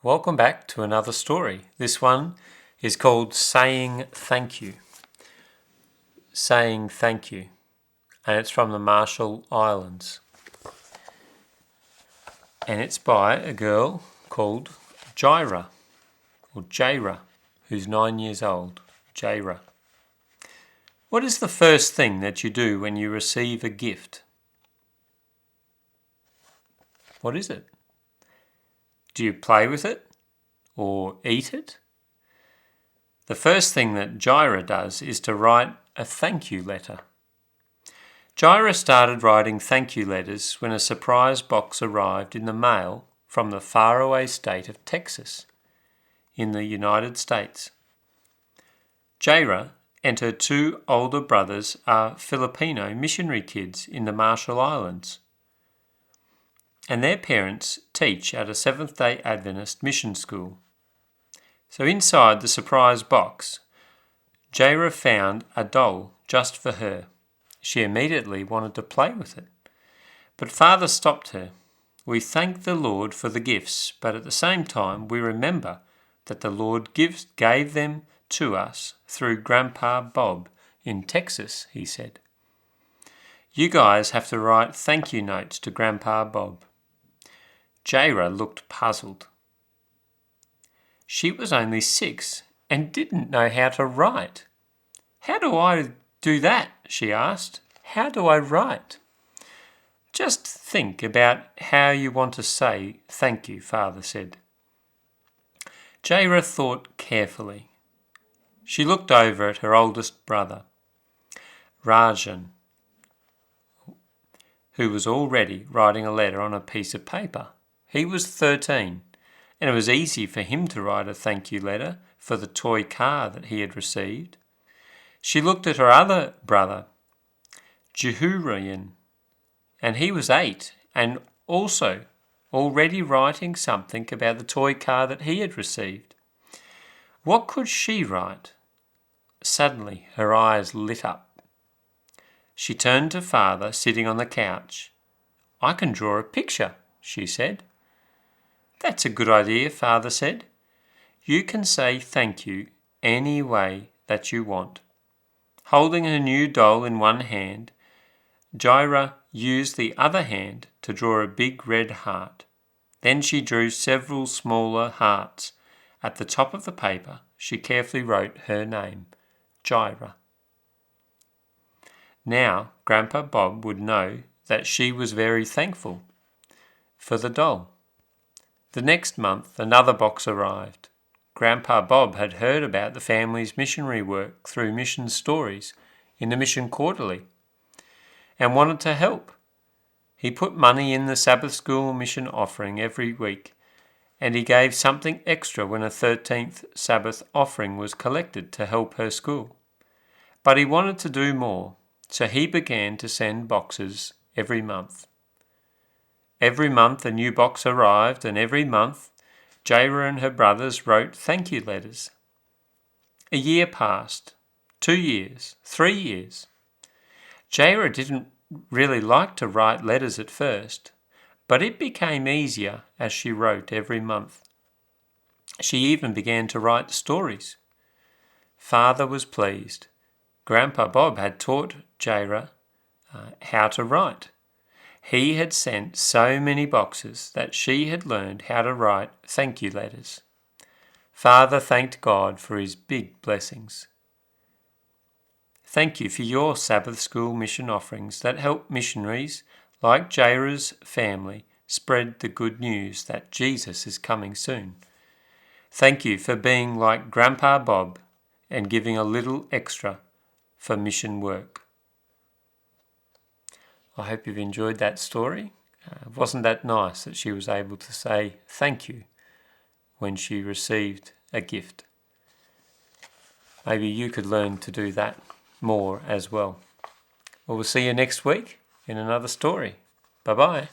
Welcome back to another story. This one is called Saying Thank You. Saying Thank You. And it's from the Marshall Islands. And it's by a girl called Jaira, who's 9 years old. Jaira. What is the first thing that you do when you receive a gift? What is it? Do you play with it or eat it? The first thing that Jaira does is to write a thank you letter. Jaira started writing thank you letters when a surprise box arrived in the mail from the faraway state of Texas in the United States. Jaira and her two older brothers are Filipino missionary kids in the Marshall Islands, and their parents teach at a Seventh-day Adventist mission school. So inside the surprise box, Jaira found a doll just for her. She immediately wanted to play with it. But Father stopped her. We thank the Lord for the gifts, but at the same time we remember that the Lord gave them to us through Grandpa Bob in Texas, he said. You guys have to write thank you notes to Grandpa Bob. Jaira looked puzzled. She was only 6 and didn't know how to write. How do I do that? She asked. How do I write? Just think about how you want to say thank you, Father said. Jaira thought carefully. She looked over at her oldest brother, Rajan, who was already writing a letter on a piece of paper. He was 13, and it was easy for him to write a thank you letter for the toy car that he had received. She looked at her other brother, Jehurian, and he was 8 and also already writing something about the toy car that he had received. What could she write? Suddenly her eyes lit up. She turned to Father sitting on the couch. I can draw a picture, she said. That's a good idea, Father said. You can say thank you any way that you want. Holding her new doll in one hand, Jaira used the other hand to draw a big red heart. Then she drew several smaller hearts. At the top of the paper, she carefully wrote her name, Jaira. Now, Grandpa Bob would know that she was very thankful for the doll. The next month, another box arrived. Grandpa Bob had heard about the family's missionary work through mission stories in the Mission Quarterly and wanted to help. He put money in the Sabbath School mission offering every week, and he gave something extra when a 13th Sabbath offering was collected to help her school. But he wanted to do more, so he began to send boxes every month. Every month a new box arrived, and every month Jaira and her brothers wrote thank you letters. A year passed, 2 years, 3 years. Jaira didn't really like to write letters at first, but it became easier as she wrote every month. She even began to write stories. Father was pleased. Grandpa Bob had taught Jaira how to write. He had sent so many boxes that she had learned how to write thank you letters. Father thanked God for his big blessings. Thank you for your Sabbath School mission offerings that help missionaries like Jaira's family spread the good news that Jesus is coming soon. Thank you for being like Grandpa Bob and giving a little extra for mission work. I hope you've enjoyed that story. Wasn't that nice that she was able to say thank you when she received a gift? Maybe you could learn to do that more as well. Well, we'll see you next week in another story. Bye-bye.